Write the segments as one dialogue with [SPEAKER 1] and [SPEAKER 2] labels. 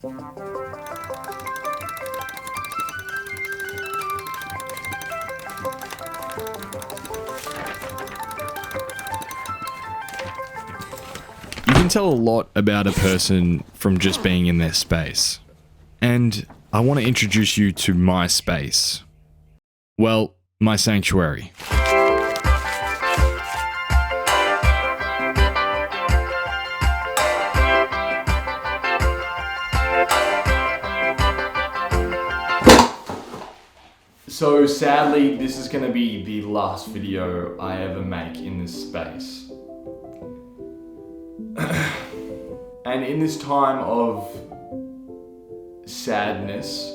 [SPEAKER 1] You can tell a lot about a person from just being in their space. And I want to introduce you to my space. Well, my sanctuary. So sadly, this is going to be the last video I ever make in this space. And in this time of sadness,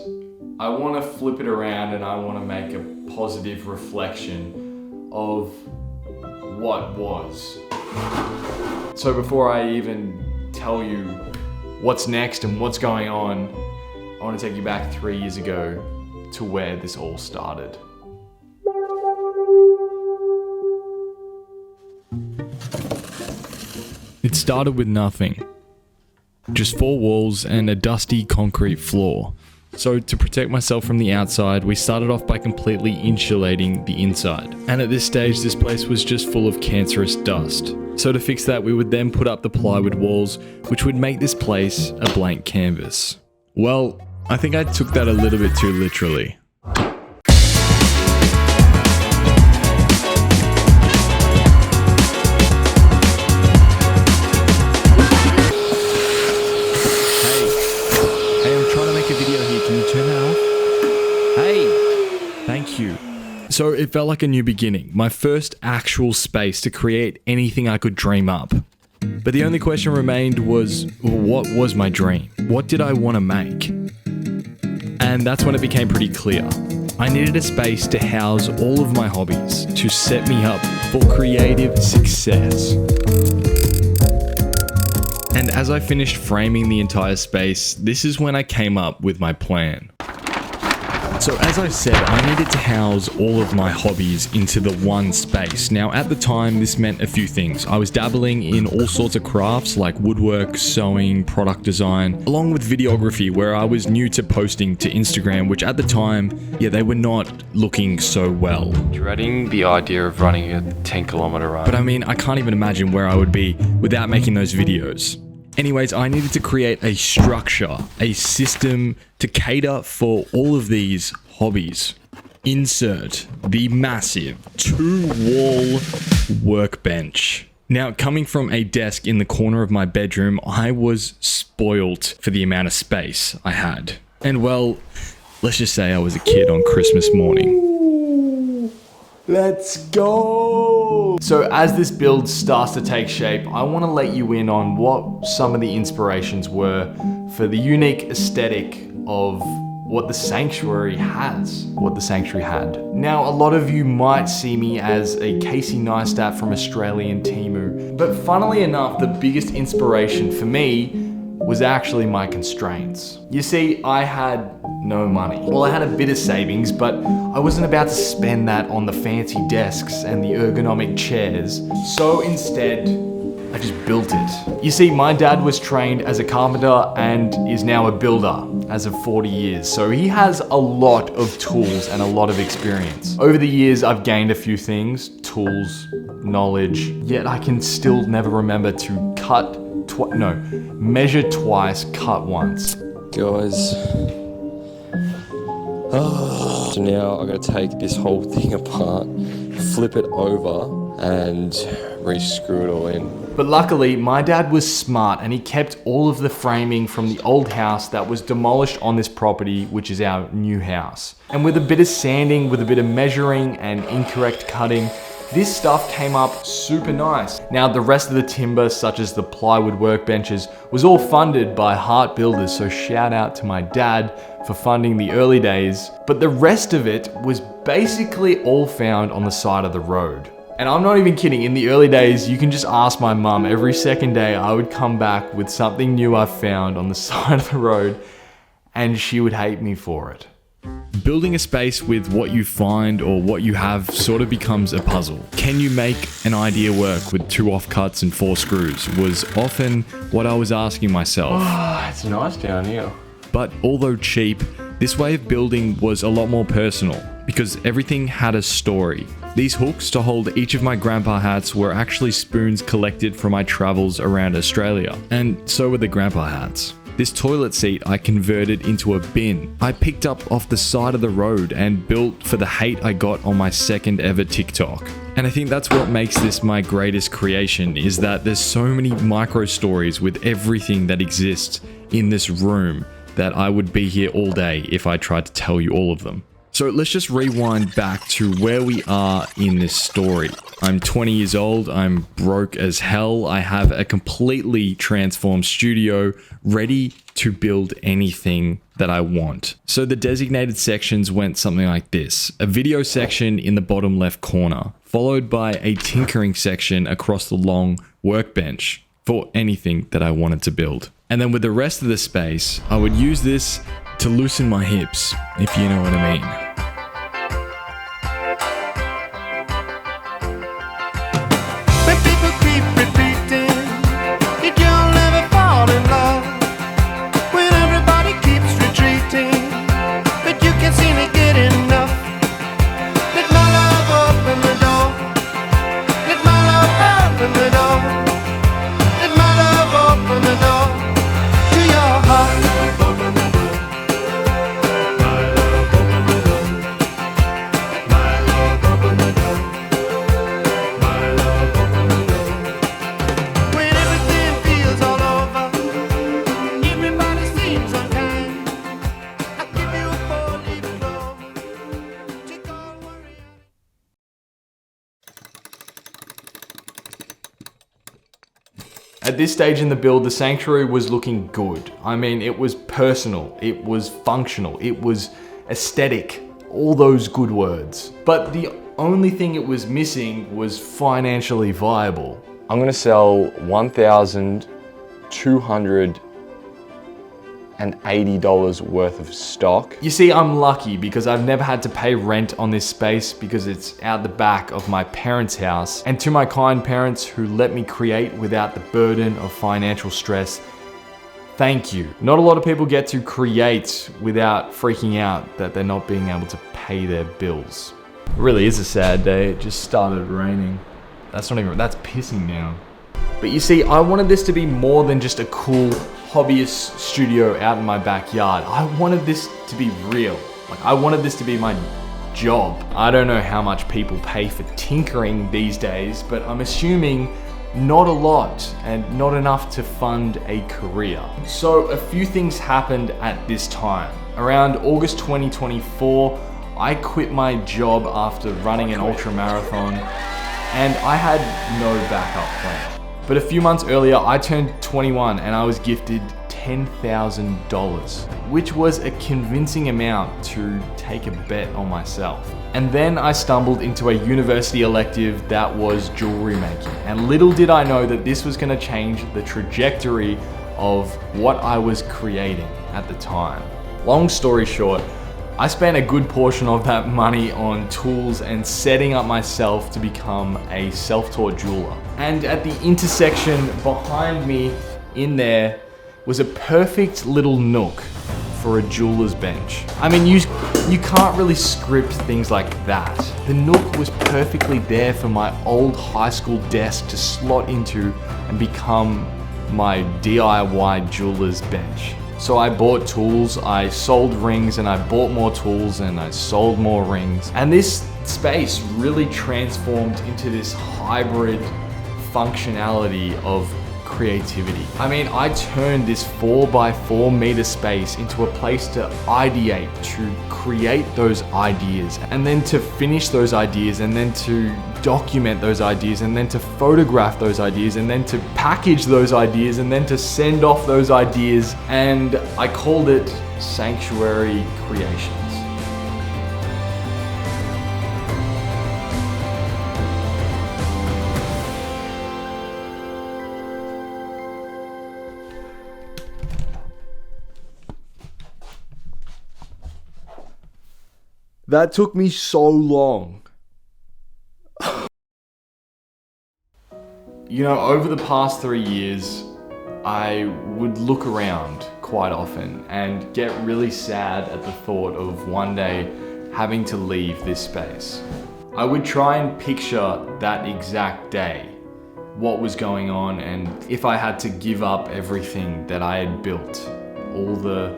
[SPEAKER 1] I want to flip it around and I want to make a positive reflection of what was. So before I even tell you what's next and what's going on, I want to take you back 3 years ago to where this all started. It started with nothing. Just 4 walls and a dusty concrete floor. So to protect myself from the outside, we started off by completely insulating the inside. And at this stage, this place was just full of cancerous dust. So to fix that, we would then put up the plywood walls, which would make this place a blank canvas. Well, I think I took that a little bit too literally. So it felt like a new beginning, my first actual space to create anything I could dream up. But the only question remained was, what was my dream? What did I want to make? And that's when it became pretty clear. I needed a space to house all of my hobbies, to set me up for creative success. And as I finished framing the entire space, this is when I came up with my plan. So as I said, I needed to house all of my hobbies into the one space. Now at the time, this meant a few things. I was dabbling in all sorts of crafts like woodwork, sewing, product design, along with videography where I was new to posting to Instagram, which at the time, they were not looking so well.
[SPEAKER 2] Dreading the idea of running a 10-kilometer run.
[SPEAKER 1] But I mean, I can't even imagine where I would be without making those videos. Anyways, I needed to create a structure, a system to cater for all of these hobbies. Insert the massive 2-wall workbench. Now, coming from a desk in the corner of my bedroom, I was spoiled for the amount of space I had. And well, let's just say I was a kid on Christmas morning. Let's go! So as this build starts to take shape, I want to let you in on what some of the inspirations were for the unique aesthetic of what the sanctuary has, what the sanctuary had. Now, a lot of you might see me as a Casey Neistat from Australian Temu, but funnily enough, the biggest inspiration for me was actually my constraints. You see, I had no money. Well, I had a bit of savings, but I wasn't about to spend that on the fancy desks and the ergonomic chairs. So instead, I just built it. You see, my dad was trained as a carpenter and is now a builder as of 40 years. So he has a lot of tools and a lot of experience. Over the years, I've gained a few things, tools, knowledge, yet I can still never remember to measure twice, cut once.
[SPEAKER 2] Guys, so now I'm going to take this whole thing apart, flip it over, and re-screw it all in.
[SPEAKER 1] But luckily, my dad was smart and he kept all of the framing from the old house that was demolished on this property, which is our new house. And with a bit of sanding, with a bit of measuring and incorrect cutting, this stuff came up super nice. Now, the rest of the timber, such as the plywood workbenches, was all funded by Heart Builders, so shout out to my dad for funding the early days. But the rest of it was basically all found on the side of the road. And I'm not even kidding, in the early days, you can just ask my mum, every second day I would come back with something new I found on the side of the road, and she would hate me for it. Building a space with what you find or what you have sort of becomes a puzzle. Can you make an idea work with 2 offcuts and 4 screws was often what I was asking myself.
[SPEAKER 2] Ah, it's nice down here.
[SPEAKER 1] But although cheap, this way of building was a lot more personal because everything had a story. These hooks to hold each of my grandpa hats were actually spoons collected from my travels around Australia, and so were the grandpa hats. This toilet seat I converted into a bin I picked up off the side of the road and built for the hate I got on my second ever TikTok. And I think that's what makes this my greatest creation, is that there's so many micro stories with everything that exists in this room that I would be here all day if I tried to tell you all of them. So let's just rewind back to where we are in this story. I'm 20 years old, I'm broke as hell, I have a completely transformed studio ready to build anything that I want. So the designated sections went something like this: a video section in the bottom left corner, followed by a tinkering section across the long workbench for anything that I wanted to build. And then with the rest of the space, I would use this to loosen my hips, if you know what I mean. At this stage in the build, the sanctuary was looking good. I mean, it was personal, it was functional, it was aesthetic, all those good words. But the only thing it was missing was financially viable.
[SPEAKER 2] I'm gonna sell $1,280 worth of stock.
[SPEAKER 1] You see, I'm lucky because I've never had to pay rent on this space because it's out the back of my parents' house. And to my kind parents who let me create without the burden of financial stress, thank you. Not a lot of people get to create without freaking out that they're not being able to pay their bills. It really is a sad day. It just started raining. That's pissing down. But you see, I wanted this to be more than just a cool hobbyist studio out in my backyard. I wanted this to be real. Like, I wanted this to be my job. I don't know how much people pay for tinkering these days, but I'm assuming not a lot and not enough to fund a career. So a few things happened at this time. Around August 2024, I quit my job after running an ultra marathon, and I had no backup plan. But a few months earlier, I turned 21 and I was gifted $10,000, which was a convincing amount to take a bet on myself. And then I stumbled into a university elective that was jewelry making. And little did I know that this was gonna change the trajectory of what I was creating at the time. Long story short, I spent a good portion of that money on tools and setting up myself to become a self-taught jeweler. And at the intersection behind me in there was a perfect little nook for a jeweler's bench. I mean, you can't really script things like that. The nook was perfectly there for my old high school desk to slot into and become my DIY jeweler's bench. So I bought tools, I sold rings, and I bought more tools, and I sold more rings. And this space really transformed into this hybrid functionality of creativity. I mean, I turned this 4x4 meter space into a place to ideate, to create those ideas, and then to finish those ideas, and then to document those ideas, and then to photograph those ideas, and then to package those ideas, and then to send off those ideas. And I called it Sanctuary Creations. That took me so long. You know, over the past 3 years, I would look around quite often and get really sad at the thought of one day having to leave this space. I would try and picture that exact day, what was going on, and if I had to give up everything that I had built, all the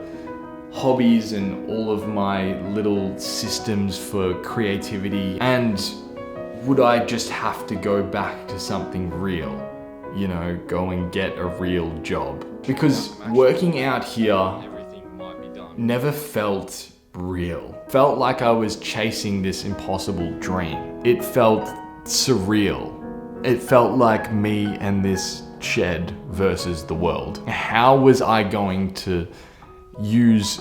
[SPEAKER 1] hobbies and all of my little systems for creativity, and would I just have to go back to something real? You know, go and get a real job. Because working out here never felt real. Felt like I was chasing this impossible dream. It felt surreal. It felt like me and this shed versus the world. How was I going to use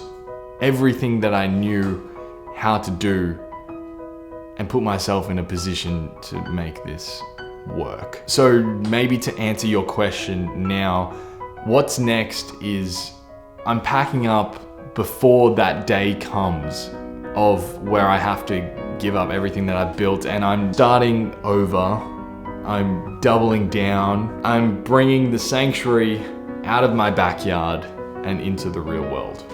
[SPEAKER 1] everything that I knew how to do and put myself in a position to make this work? So maybe to answer your question now, what's next is I'm packing up before that day comes of where I have to give up everything that I've built, and I'm starting over. I'm doubling down. I'm bringing the sanctuary out of my backyard and into the real world.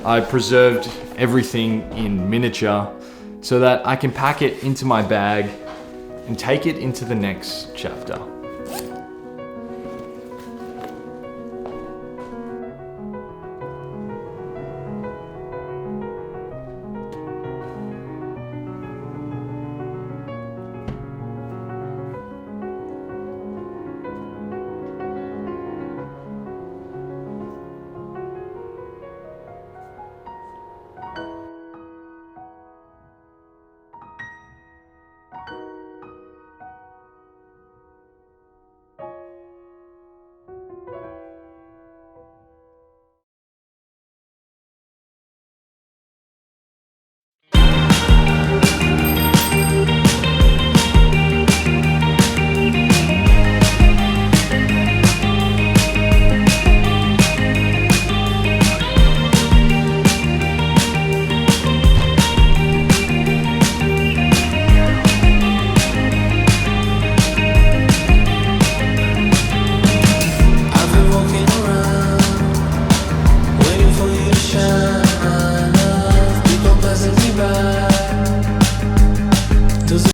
[SPEAKER 1] I preserved everything in miniature so that I can pack it into my bag and take it into the next chapter.